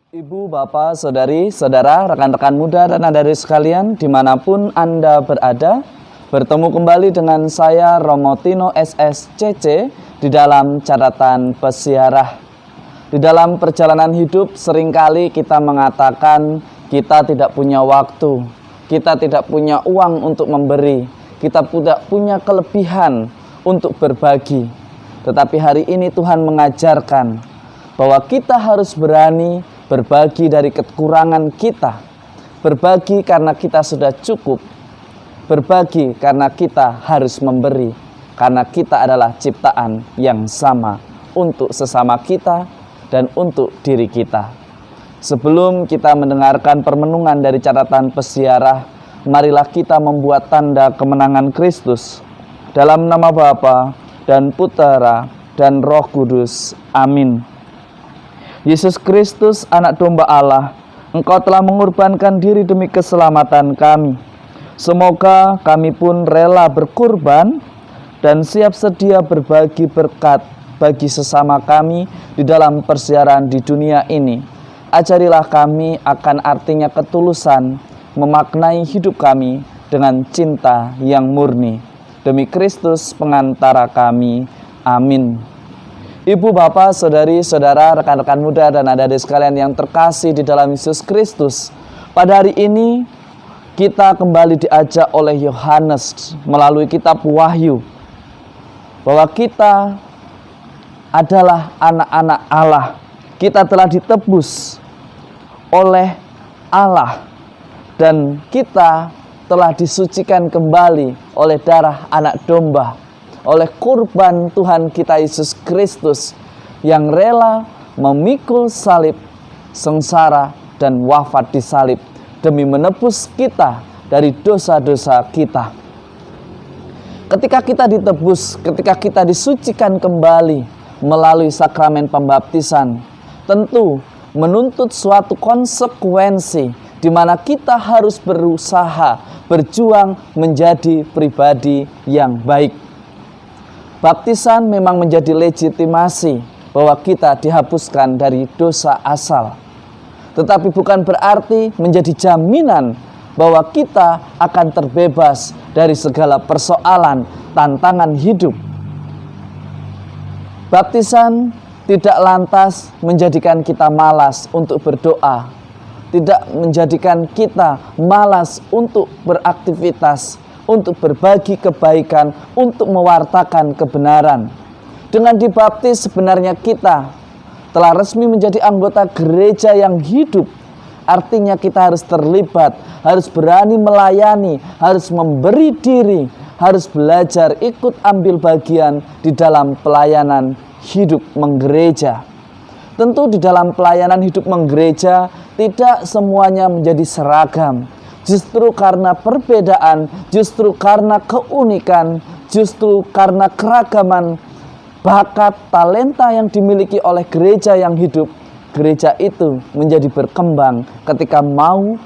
Ibu, bapak, saudari, saudara, rekan-rekan muda dan adik sekalian dimanapun Anda berada, bertemu kembali dengan saya Romo Tino SSCC di dalam catatan pesiarah. Di dalam perjalanan hidup seringkali kita mengatakan kita tidak punya waktu, kita tidak punya uang untuk memberi, kita tidak punya kelebihan untuk berbagi. Tetapi hari ini Tuhan mengajarkan bahwa kita harus berani berbagi dari kekurangan kita, berbagi karena kita sudah cukup, berbagi karena kita harus memberi, karena kita adalah ciptaan yang sama untuk sesama kita dan untuk diri kita. Sebelum kita mendengarkan permenungan dari catatan pesiarah, marilah kita membuat tanda kemenangan Kristus. Dalam nama Bapa dan Putera dan Roh Kudus. Amin. Yesus Kristus, anak domba Allah, Engkau telah mengorbankan diri demi keselamatan kami. Semoga kami pun rela berkorban dan siap sedia berbagi berkat bagi sesama kami di dalam persiaran di dunia ini. Ajarilah kami akan artinya ketulusan, memaknai hidup kami dengan cinta yang murni. Demi Kristus pengantara kami. Amin. Ibu, bapak, saudari, saudara, rekan-rekan muda dan adik-adik sekalian yang terkasih di dalam Yesus Kristus. Pada hari ini kita kembali diajak oleh Yohanes melalui kitab Wahyu bahwa kita adalah anak-anak Allah. Kita telah ditebus oleh Allah dan kita telah disucikan kembali oleh darah anak domba, oleh kurban Tuhan kita Yesus Kristus yang rela memikul salib, sengsara dan wafat di salib demi menebus kita dari dosa-dosa kita. Ketika kita ditebus, ketika kita disucikan kembali melalui sakramen pembaptisan, tentu menuntut suatu konsekuensi di mana kita harus berusaha, berjuang menjadi pribadi yang baik. Baptisan memang menjadi legitimasi bahwa kita dihapuskan dari dosa asal. Tetapi bukan berarti menjadi jaminan bahwa kita akan terbebas dari segala persoalan, tantangan hidup. Baptisan tidak lantas menjadikan kita malas untuk berdoa, tidak menjadikan kita malas untuk beraktivitas, untuk berbagi kebaikan, untuk mewartakan kebenaran. Dengan dibaptis sebenarnya kita telah resmi menjadi anggota gereja yang hidup. Artinya kita harus terlibat, harus berani melayani, harus memberi diri, harus belajar ikut ambil bagian di dalam pelayanan hidup menggereja. Tentu di dalam pelayanan hidup menggereja tidak semuanya menjadi seragam. Justru karena perbedaan, justru karena keunikan, justru karena keragaman bakat, talenta yang dimiliki oleh gereja yang hidup, gereja itu menjadi berkembang ketika mau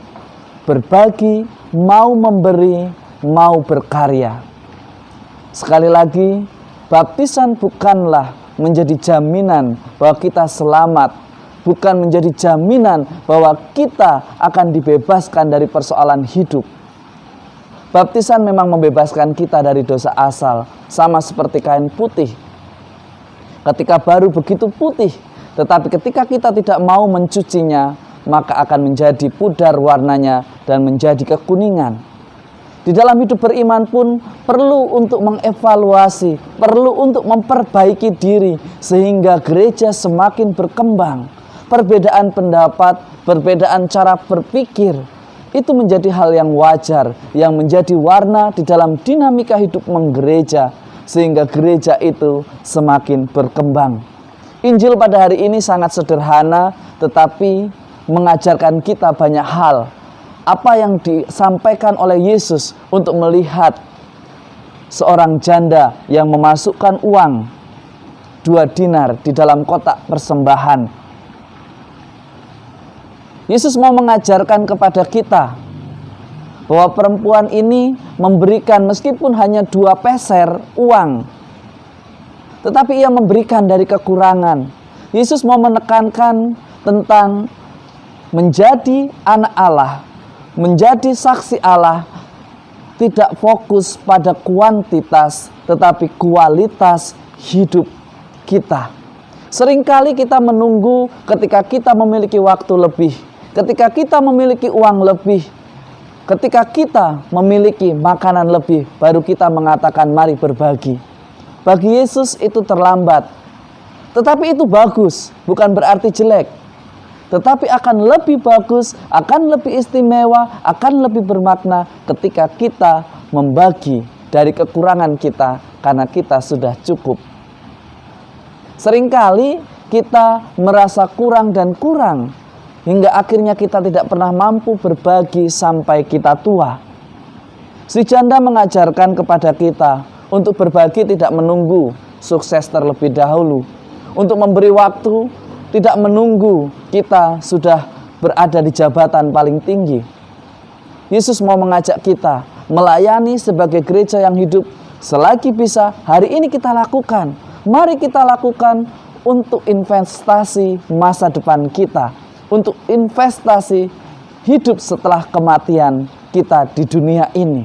berbagi, mau memberi, mau berkarya. Sekali lagi, baptisan bukanlah menjadi jaminan bahwa kita selamat, bukan menjadi jaminan bahwa kita akan dibebaskan dari persoalan hidup. Baptisan memang membebaskan kita dari dosa asal, sama seperti kain putih. Ketika baru begitu putih, tetapi ketika kita tidak mau mencucinya, maka akan menjadi pudar warnanya dan menjadi kekuningan. Di dalam hidup beriman pun perlu untuk mengevaluasi, perlu untuk memperbaiki diri sehingga gereja semakin berkembang. Perbedaan pendapat, perbedaan cara berpikir, itu menjadi hal yang wajar, yang menjadi warna di dalam dinamika hidup menggereja, sehingga gereja itu semakin berkembang. Injil pada hari ini sangat sederhana, tetapi mengajarkan kita banyak hal. Apa yang disampaikan oleh Yesus untuk melihat seorang janda yang memasukkan uang 2 dinar di dalam kotak persembahan. Yesus mau mengajarkan kepada kita bahwa perempuan ini memberikan meskipun hanya 2 peser uang, tetapi ia memberikan dari kekurangan. Yesus mau menekankan tentang menjadi anak Allah, menjadi saksi Allah, tidak fokus pada kuantitas, tetapi kualitas hidup kita. Seringkali kita menunggu ketika kita memiliki waktu lebih, ketika kita memiliki uang lebih, ketika kita memiliki makanan lebih, baru kita mengatakan mari berbagi. Bagi Yesus itu terlambat. Tetapi itu bagus, bukan berarti jelek. Tetapi akan lebih bagus, akan lebih istimewa, akan lebih bermakna ketika kita membagi dari kekurangan kita karena kita sudah cukup. Seringkali kita merasa kurang dan kurang, hingga akhirnya kita tidak pernah mampu berbagi sampai kita tua. Si janda mengajarkan kepada kita untuk berbagi tidak menunggu sukses terlebih dahulu. Untuk memberi waktu tidak menunggu kita sudah berada di jabatan paling tinggi. Yesus mau mengajak kita melayani sebagai gereja yang hidup selagi bisa. Hari ini kita lakukan. Mari kita lakukan untuk investasi masa depan kita, untuk investasi hidup setelah kematian kita di dunia ini.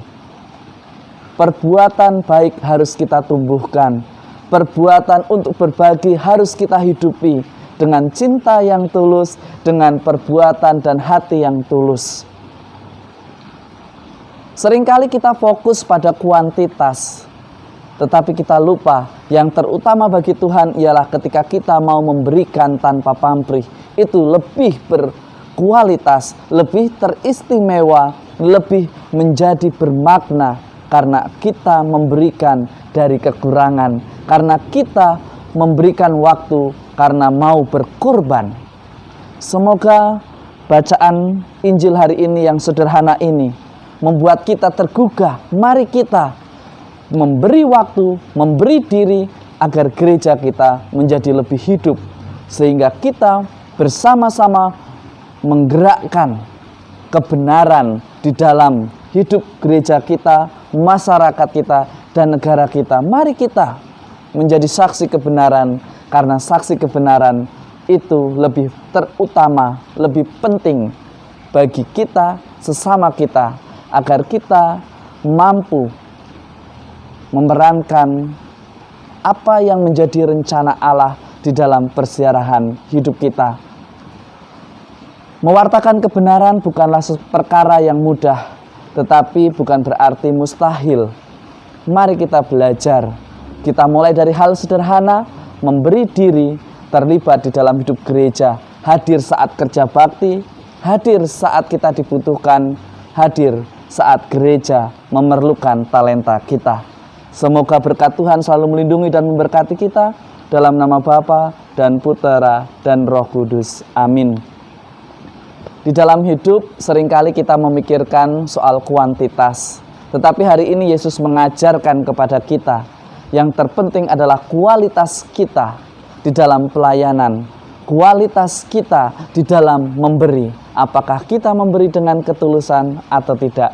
Perbuatan baik harus kita tumbuhkan. Perbuatan untuk berbagi harus kita hidupi dengan cinta yang tulus, dengan perbuatan dan hati yang tulus. Seringkali kita fokus pada kuantitas, tetapi kita lupa yang terutama bagi Tuhan ialah ketika kita mau memberikan tanpa pamrih. Itu lebih berkualitas, lebih teristimewa, lebih menjadi bermakna karena kita memberikan dari kekurangan, karena kita memberikan waktu, karena mau berkorban. Semoga bacaan Injil hari ini yang sederhana ini membuat kita tergugah. Mari kita memberi waktu, memberi diri agar gereja kita menjadi lebih hidup, sehingga kita bersama-sama menggerakkan kebenaran di dalam hidup gereja kita, masyarakat kita, dan negara kita. Mari kita menjadi saksi kebenaran, karena saksi kebenaran itu lebih terutama, lebih penting bagi kita, sesama kita, agar kita mampu memerankan apa yang menjadi rencana Allah di dalam persiarahan hidup kita. Mewartakan kebenaran bukanlah perkara yang mudah, tetapi bukan berarti mustahil. Mari kita belajar. Kita mulai dari hal sederhana, memberi diri, terlibat di dalam hidup gereja, hadir saat kerja bakti, hadir saat kita dibutuhkan, hadir saat gereja memerlukan talenta kita. Semoga berkat Tuhan selalu melindungi dan memberkati kita, dalam nama Bapa dan Putera dan Roh Kudus. Amin. Di dalam hidup seringkali kita memikirkan soal kuantitas, tetapi hari ini Yesus mengajarkan kepada kita yang terpenting adalah kualitas kita di dalam pelayanan, kualitas kita di dalam memberi. Apakah kita memberi dengan ketulusan atau tidak?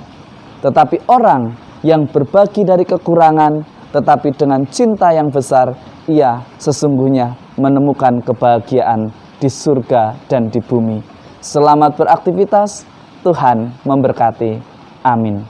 Tetapi orang yang berbagi dari kekurangan, tetapi dengan cinta yang besar, ia sesungguhnya menemukan kebahagiaan di surga dan di bumi. Selamat beraktivitas, Tuhan memberkati. Amin.